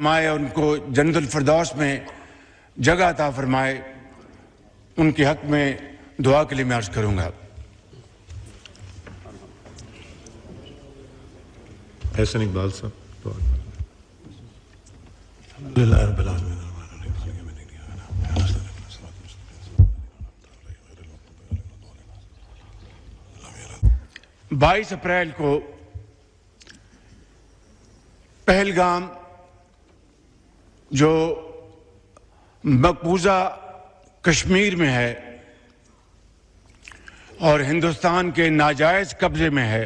फरमाए, उनको जन्नतुल फिरदौस में जगह अता फरमाए, उनके हक में दुआ के लिए मैं अर्ज करूंगा। एहसन इकबाल साहब। बाईस अप्रैल को पहलगाम जो मकबूजा कश्मीर में है और हिंदुस्तान के नाजायज कब्जे में है,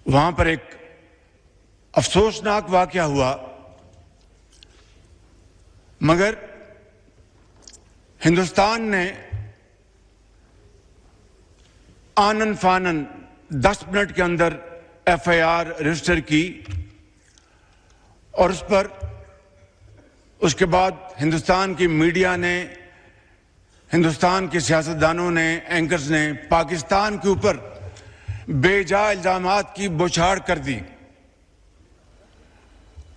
वहां पर एक अफसोसनाक वाकया हुआ, मगर हिंदुस्तान ने आनन फानन 10 मिनट के अंदर FIR रजिस्टर की और उस पर उसके बाद हिंदुस्तान की मीडिया ने, हिंदुस्तान के सियासतदानों ने, एंकर्स ने पाकिस्तान के ऊपर बेजा इल्जामात की बौछार कर दी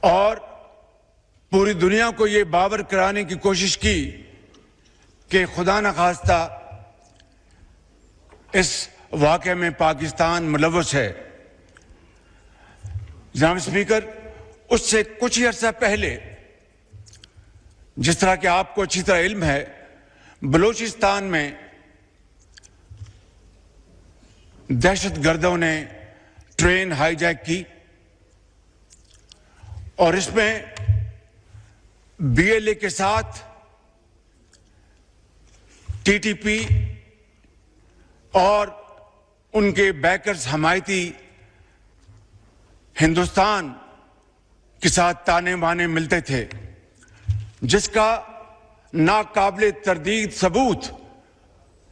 और पूरी दुनिया को ये बावर कराने की कोशिश की कि खुदा न खास्ता इस वाक़े में पाकिस्तान मुलव्वस है। जनाब स्पीकर, उससे कुछ ही अर्सा पहले, जिस तरह कि आपको अच्छी तरह इल्म है, बलूचिस्तान में दहशतगर्दों ने ट्रेन हाईजैक की और इसमें BLA के साथ TTP और उनके बैकर्स हमायती हिंदुस्तान के साथ ताने बाने मिलते थे, जिसका नाकाबिले तरदीद सबूत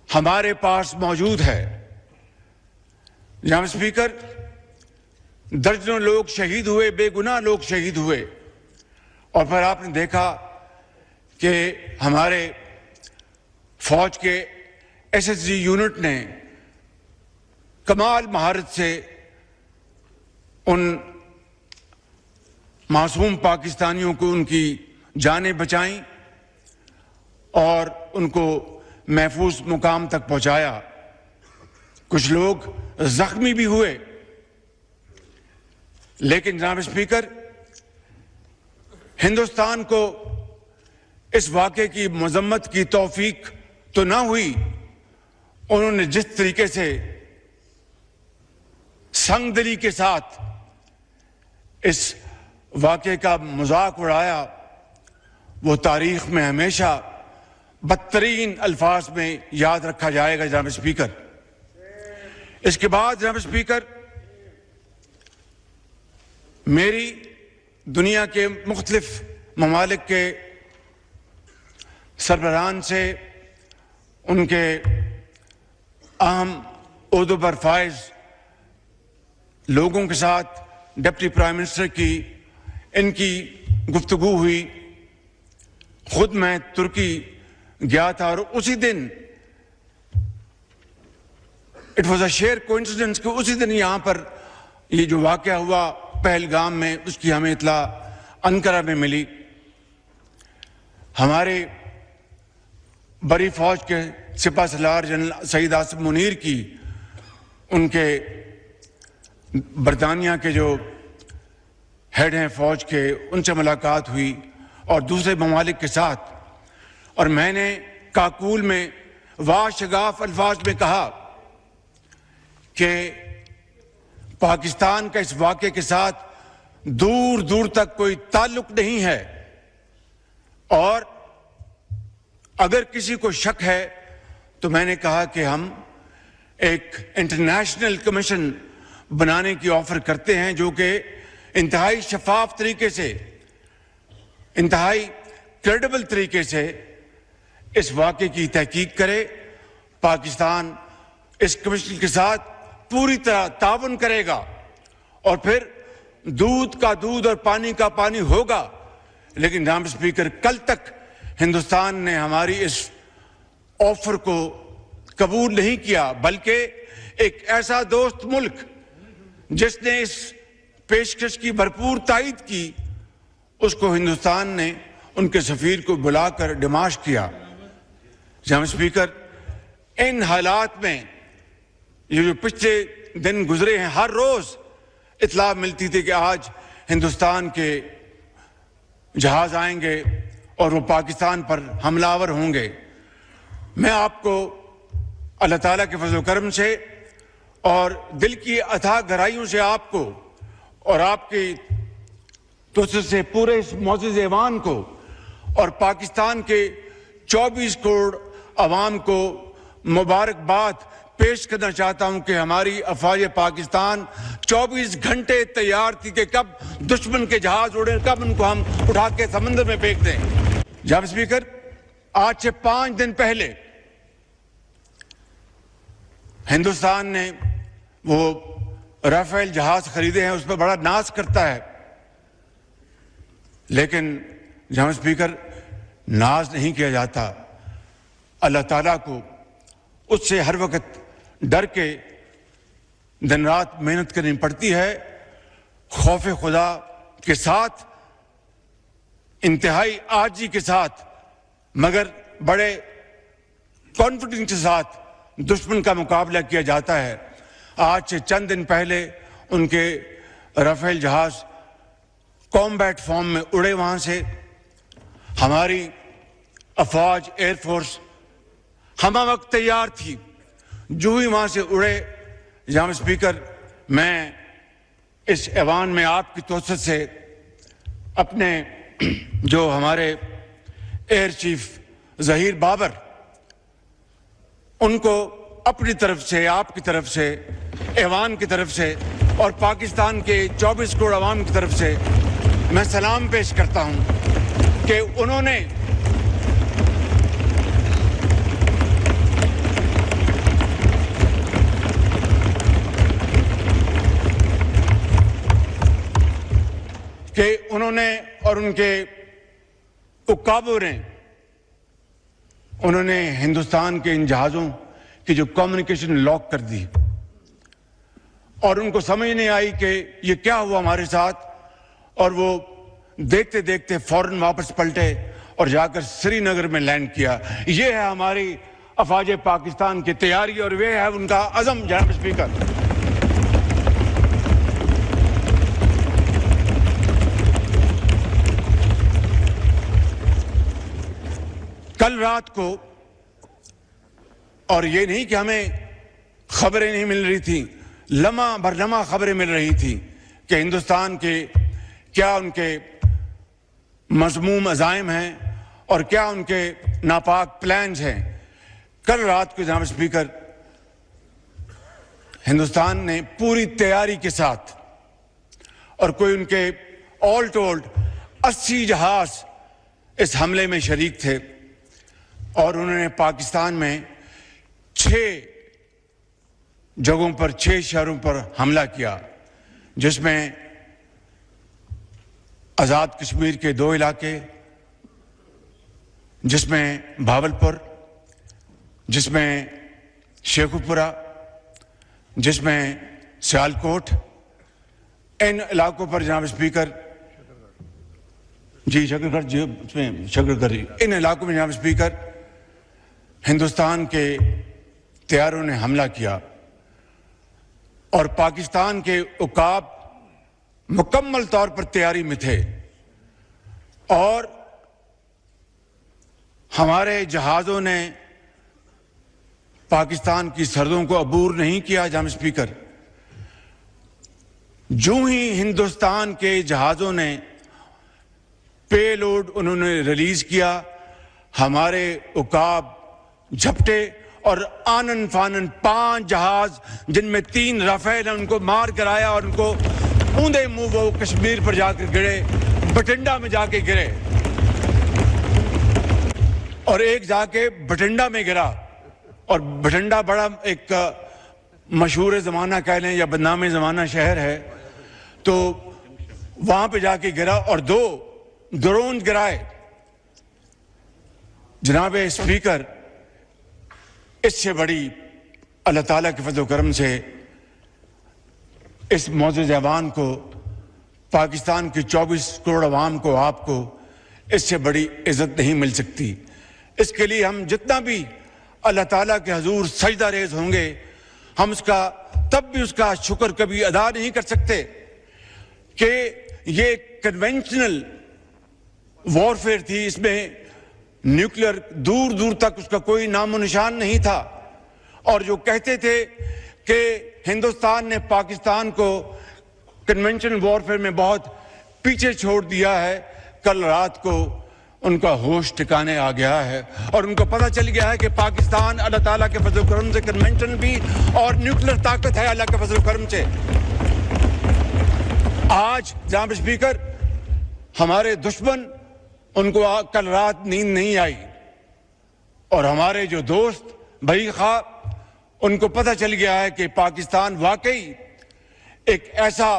हमारे पास मौजूद है। जनाब स्पीकर, दर्जनों लोग शहीद हुए, बेगुनाह लोग शहीद हुए और फिर आपने देखा कि हमारे फौज के SSG यूनिट ने कमाल महारत से उन मासूम पाकिस्तानियों को उनकी जानें बचाईं और उनको महफूज मुकाम तक पहुंचाया। कुछ लोग जख्मी भी हुए, लेकिन जनाब स्पीकर, हिंदुस्तान को इस वाक़े की मजम्मत की तौफीक तो ना हुई। उन्होंने जिस तरीके से संगदिली के साथ इस वाक़े का मजाक उड़ाया, वो तारीख में हमेशा बदतरीन अल्फाज में याद रखा जाएगा। जनाब स्पीकर, इसके बाद जनाब स्पीकर, मेरी दुनिया के मुख्तलिफ ममालिक के सरबराहान से, उनके अहम ओहदों पर फाइज लोगों के साथ, डिप्टी प्राइम मिनिस्टर की इनकी गुफ्तगू हुई। खुद मैं तुर्की गया था और उसी दिन it was a share coincidence कि उसी दिन यहां पर ये जो वाकया हुआ पहलगाम में, उसकी हमें इत्तला अंकारा में मिली। हमारे बड़ी फौज के सिपा सलार जनरल सईद आसिफ मुनीर की उनके बरतानिया के जो हेड हैं फौज के, उनसे मुलाकात हुई और दूसरे ममालिक के साथ, और मैंने काकूल में वाशगाफ अल्फाज में कहा कि पाकिस्तान का इस वाक़े के साथ दूर दूर तक कोई ताल्लुक नहीं है और अगर किसी को शक है तो मैंने कहा कि हम एक इंटरनेशनल कमीशन बनाने की ऑफर करते हैं जो कि इंतहाई शफाफ तरीके से, इंतहाई क्रेडिबल तरीके से इस वाक़े की तहकीक करे। पाकिस्तान इस कमीशन के साथ पूरी तरह ताउन करेगा और फिर दूध का दूध और पानी का पानी होगा। लेकिन जनाब स्पीकर, कल तक हिंदुस्तान ने हमारी इस ऑफर को कबूल नहीं किया, बल्कि एक ऐसा दोस्त मुल्क जिसने इस पेशकश की भरपूर तायद की, उसको हिंदुस्तान ने उनके सफीर को बुलाकर डिमाश किया। जनाब स्पीकर, इन हालात में ये जो पिछले दिन गुजरे हैं, हर रोज इत्तला मिलती थी कि आज हिंदुस्तान के जहाज आएंगे और वो पाकिस्तान पर हमलावर होंगे। मैं आपको अल्लाह ताला के फजल करम से और दिल की अथाह गहराइयों से आपको और आपकी तोसत से पूरे इस मौजूद ऐवान को और पाकिस्तान के 24 करोड़ अवाम को मुबारकबाद पेश करना चाहता हूं कि हमारी अफवाज पाकिस्तान 24 घंटे तैयार थी कि कब दुश्मन के जहाज उड़े, कब उनको हम उठा के समंदर में फेंक दें। जनाब स्पीकर, आज से 5 दिन पहले हिंदुस्तान ने वो राफेल जहाज खरीदे हैं, उस पर बड़ा नाज करता है, लेकिन जनाब स्पीकर नाज नहीं किया जाता। अल्लाह ताला को उससे हर वक्त डर के दिन रात मेहनत करनी पड़ती है, खौफ खुदा के साथ, इंतहाई आजी के साथ, मगर बड़े कॉन्फिडेंस के साथ दुश्मन का मुकाबला किया जाता है। आज से चंद दिन पहले उनके राफेल जहाज कॉम्बैट फॉर्म में उड़े, वहां से हमारी अफवाज एयरफोर्स हम वक्त तैयार थी। जो ही वहां से उड़े, जनाब स्पीकर, मैं इस ऐवान में आपकी तोसत से अपने जो हमारे एयर चीफ जहीर बाबर, उनको अपनी तरफ से, आपकी तरफ से, ऐवान की तरफ से और पाकिस्तान के 24 करोड़ अवाम की तरफ से मैं सलाम पेश करता हूं कि उन्होंने और उनके उकाबों ने उन्होंने हिंदुस्तान के इन जहाज़ों की जो कम्युनिकेशन लॉक कर दी और उनको समझ नहीं आई कि ये क्या हुआ हमारे साथ, और वो देखते देखते फौरन वापस पलटे और जाकर श्रीनगर में लैंड किया। ये है हमारी अफवाज पाकिस्तान की तैयारी और वे है उनका अज़म। जनाब स्पीकर, कल रात को, और ये नहीं कि हमें खबरें नहीं मिल रही थी, लम्हा भर लम्हा खबरें मिल रही थी कि हिंदुस्तान के क्या उनके मज़मूम अज़ाइम हैं और क्या उनके नापाक प्लान्स हैं। कल रात को जनाब स्पीकर, हिंदुस्तान ने पूरी तैयारी के साथ, और कोई उनके ऑल टोल्ड 80 जहाज इस हमले में शरीक थे, और उन्होंने पाकिस्तान में 6 जगहों पर, 6 शहरों पर हमला किया, जिसमें आज़ाद कश्मीर के 2 इलाके, जिसमें भावलपुर, जिसमें शेखुपुरा, जिसमें सियालकोट। इन इलाकों पर जनाब स्पीकर जी, शकरगढ़ जी, उसमें शकरगढ़, इन इलाकों में जनाब स्पीकर हिंदुस्तान के तैयारों ने हमला किया और पाकिस्तान के उकाब मुकम्मल तौर पर तैयारी में थे और हमारे जहाज़ों ने पाकिस्तान की सरहदों को अबूर नहीं किया। जनाब स्पीकर, जो ही हिंदुस्तान के जहाज़ों ने पेलोड उन्होंने रिलीज किया, हमारे उकाब झपटे और आनन फानन 5 जहाज, जिनमें 3 राफेल हैं, उनको मार कराया और उनको ऊंधे मुंह वो कश्मीर पर जाकर गिरे, बठिंडा में जाके गिरे, और एक जाके बठिंडा में गिरा, और बठिंडा बड़ा एक मशहूर ज़माना कह लें या बदनाम ज़माना शहर है, तो वहां पे जाके गिरा और 2 ड्रोन गिराए। जनाब स्पीकर, इससे बड़ी अल्लाह ताला के फज़ल करम से इस मौजूद ज़बान को पाकिस्तान की 24 करोड़ अवाम को, आपको इससे बड़ी इज्जत नहीं मिल सकती। इसके लिए हम जितना भी अल्लाह ताला के हजूर सजदा रेज होंगे, हम उसका तब भी उसका शुक्र कभी अदा नहीं कर सकते कि ये कन्वेंशनल वॉरफेयर थी, इसमें न्यूक्लियर दूर दूर तक उसका कोई नामो निशान नहीं था। और जो कहते थे कि हिंदुस्तान ने पाकिस्तान को कन्वेंशनल वॉरफेयर में बहुत पीछे छोड़ दिया है, कल रात को उनका होश ठिकाने आ गया है और उनको पता चल गया है कि पाकिस्तान अल्लाह ताला के फजल करम से कन्वेंशन भी और न्यूक्लियर ताकत है अल्लाह के फजल करम से। आज जनाब स्पीकर, हमारे दुश्मन, उनको कल रात नींद नहीं आई और हमारे जो दोस्त भाई खा, उनको पता चल गया है कि पाकिस्तान वाकई एक ऐसा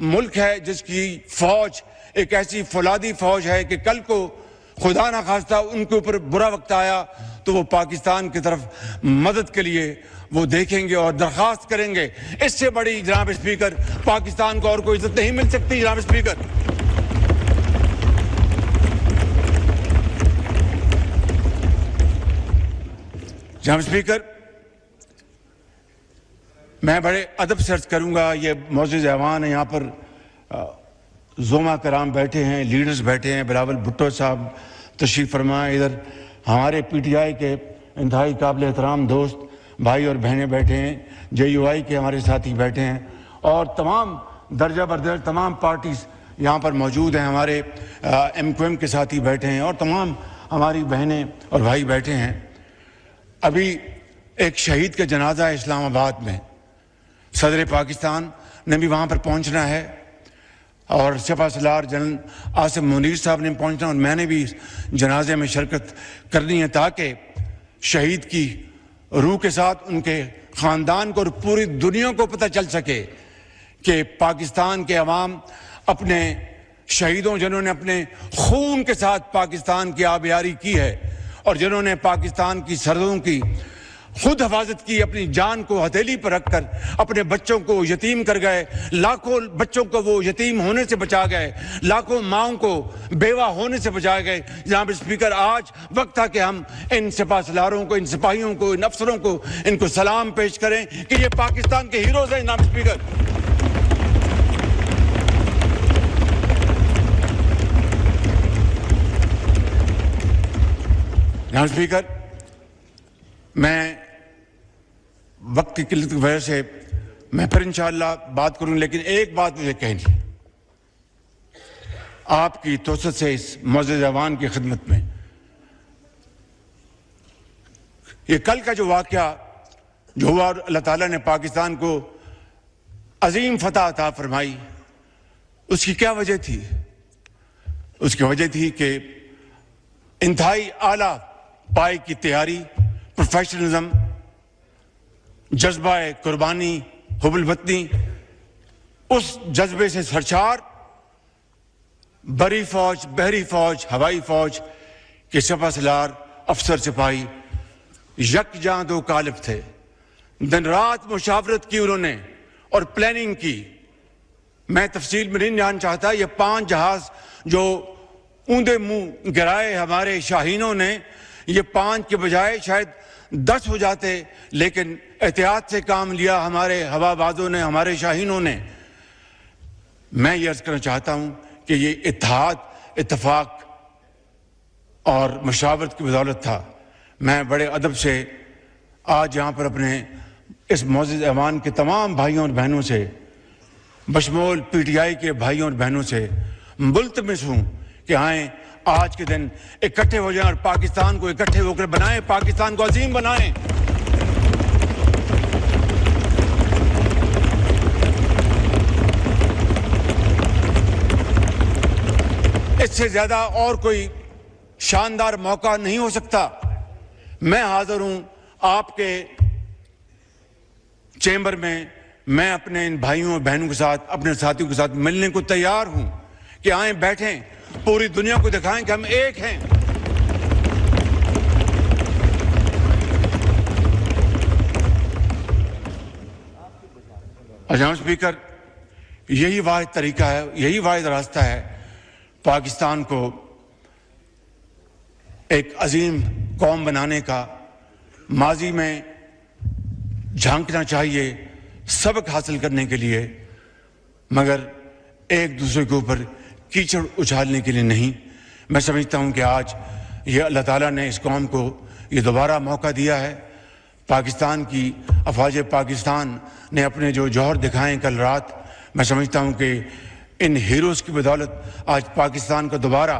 मुल्क है जिसकी फौज एक ऐसी फौलादी फौज है कि कल को खुदा ना खास्ता उनके ऊपर बुरा वक्त आया तो वो पाकिस्तान की तरफ मदद के लिए वो देखेंगे और दरखास्त करेंगे। इससे बड़ी जनाब स्पीकर पाकिस्तान को और कोई इज्जत नहीं मिल सकती। जनाब स्पीकर, जनाब स्पीकर, मैं बड़े अदब से अर्ज करूंगा, ये मौजूद ऐवान है, यहाँ पर ज़ोमा कराम बैठे हैं, लीडर्स बैठे हैं, बिलावल भुट्टो साहब तशरीफ़ फरमाए, इधर हमारे PTI के इंतहाई काबिल एहतराम दोस्त भाई और बहनें बैठे हैं, JUI के हमारे साथी बैठे हैं और तमाम दर्जा बरदर्ज तमाम पार्टीज यहाँ पर मौजूद हैं, हमारे MQM के साथी बैठे हैं और तमाम हमारी बहनें और भाई बैठे हैं। अभी एक शहीद का जनाजा है इस्लामाबाद में, सदर पाकिस्तान ने भी वहाँ पर पहुँचना है और सपा सलार जनरल आसिम मुनीर साहब ने पहुँचना और मैंने भी इस जनाजे में शिरकत करनी है ताकि शहीद की रूह के साथ उनके ख़ानदान को और पूरी दुनिया को पता चल सके कि पाकिस्तान के अवाम अपने शहीदों, जिन्होंने अपने खून के साथ पाकिस्तान की आबियारी की है और जिन्होंने पाकिस्तान की सरहदों की खुद हिफाजत की, अपनी जान को हथेली पर रखकर अपने बच्चों को यतीम कर गए, लाखों बच्चों को वो यतीम होने से बचा गए, लाखों माओं को बेवा होने से बचा गए। जनाब स्पीकर, आज वक्त था कि हम इन सिपा सलारों को, इन सिपाहियों को, इन अफसरों को, इनको सलाम पेश करें कि ये पाकिस्तान के हीरोज हैं। जनाब स्पीकर, जनाब स्पीकर, मैं वक्त की किल्लत की वजह से मैं फिर इंशाअल्लाह बात करूं, लेकिन एक बात मुझे कहनी, आपकी तोसत से इस मौजूद जवान की खिदमत में, ये कल का जो वाक़या जो हुआ, अल्लाह ताला ने पाकिस्तान को अजीम फतह अता फरमाई, उसकी क्या वजह थी? उसकी वजह थी कि इंतहाई आला पाई की तैयारी, प्रोफेशनलिज्म, जज्बा कुर्बानी, हुब्बुल वतनी, उस जज्बे से सरशार बरी फौज, बहरी फौज, हवाई फौज के सपा सलार, अफसर सिपाही यकजां दो कालिब थे। दिन रात मुशावरत की उन्होंने और प्लानिंग की। मैं तफसील में नहीं जाना चाहता, ये 5 जहाज जो ऊंधे मुंह गिराए हमारे शाहीनों ने, ये 5 के बजाय शायद 10 हो जाते, लेकिन एहतियात से काम लिया हमारे हवाबाजों ने, हमारे शाहीनों ने। मैं ये अर्ज करना चाहता हूं कि ये इत्तेहाद, इत्तफाक और मुशावरत की बदौलत था। मैं बड़े अदब से आज यहाँ पर अपने इस मौजूद ऐवान के तमाम भाइयों और बहनों से, बशमूल PTI के भाइयों और बहनों से मुल्तमिस हूँ कि आए आज के दिन इकट्ठे हो जाएं और पाकिस्तान को इकट्ठे होकर बनाएं, पाकिस्तान को अजीम बनाएं। इससे ज्यादा और कोई शानदार मौका नहीं हो सकता। मैं हाजिर हूं आपके चैम्बर में, मैं अपने इन भाइयों और बहनों के साथ, अपने साथियों के साथ मिलने को तैयार हूं कि आए बैठें, पूरी दुनिया को दिखाएं कि हम एक हैं। जनाब स्पीकर, यही वाहिद तरीका है, यही वाहिद रास्ता है पाकिस्तान को एक अजीम कौम बनाने का। माजी में झांकना चाहिए सबक हासिल करने के लिए, मगर एक दूसरे के ऊपर कीचड़ उछालने के लिए नहीं। मैं समझता हूं कि आज ये अल्लाह ताला ने इस कौम को ये दोबारा मौका दिया है। पाकिस्तान की अफवाज पाकिस्तान ने अपने जो जौहर दिखाए कल रात, मैं समझता हूं कि इन हीरोज़ की बदौलत आज पाकिस्तान का दोबारा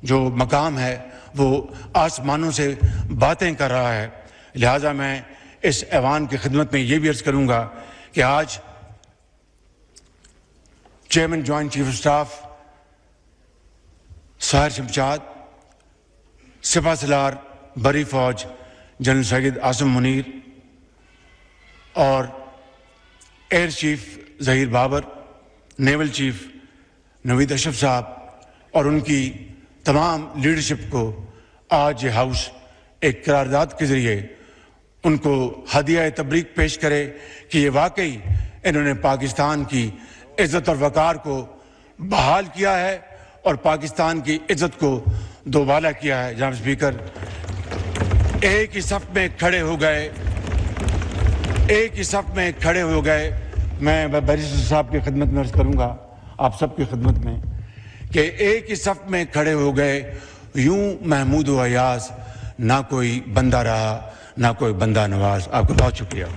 जो मकाम है वो आसमानों से बातें कर रहा है। लिहाजा मैं इस ऐवान की खिदमत में ये भी अर्ज़ करूँगा कि आज chairman joint chief of staff Sahir Shamshad, सिपा सलार बरी फौज जनरल सैयद आसिम मुनीर और air chief Zaheer Babar, naval chief Naveed Ashraf साहब और उनकी तमाम लीडरशिप को आज ये हाउस एक करारदाद के ज़रिए उनको हदिया तबरीक पेश करे कि ये वाकई इन्होंने पाकिस्तान की इज़्ज़त और वक़ार को बहाल किया है और पाकिस्तान की इज़्ज़त को दोबाला किया है। जनाब स्पीकर, एक ही सफ़ में खड़े हो गए, एक ही सफ़ में खड़े हो गए। मैं बैरिस्टर साहब की खिदमत में अर्ज़ करूँगा, आप सबकी खिदमत में, कि एक ही सफ़ में खड़े हो गए यूं महमूद व अयाज, ना कोई बंदा रहा ना कोई बंदा नवाज। आपका बहुत शुक्रिया।